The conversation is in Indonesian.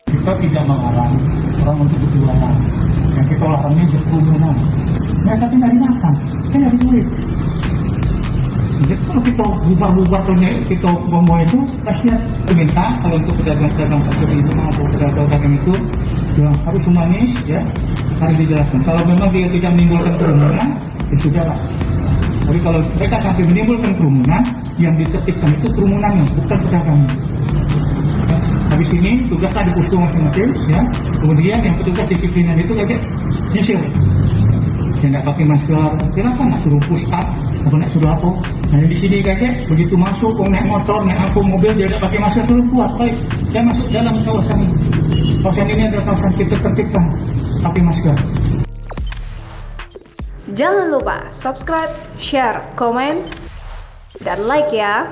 Kita tidak melarang orang untuk berjualan. Yang kita larangnya berkerumunan. Mereka tidak dimakan, kita nyari duit. Jadi kalau kita bubar-bubar kita ngomong itu, kasihan. Minta kalau untuk pedagang-pedagang kaki itu atau pedagang-pedagang itu yang harus humanis, ya harus dijelaskan. Kalau memang dia tidak menimbulkan kerumunan, ya sudahlah. Tapi kalau mereka sampai menimbulkan kerumunan, yang ditertibkan itu kerumunannya, bukan pedagangnya. Habis ini tugasnya di posko masing-masing, ya. Kemudian yang petugas disiplinan itu kayak nyisir. Yang nggak pakai masker, silakan nak suruh push up, atau nak suruh apa. Nah di sini kakek begitu masuk, naik motor, naik apa mobil dia nggak pakai masker suruh keluar, baik. Dia masuk dalam kawasan ini. Kawasan ini adalah kawasan kita tertibkan, pakai masker. Jangan lupa subscribe, share, komen, dan like ya.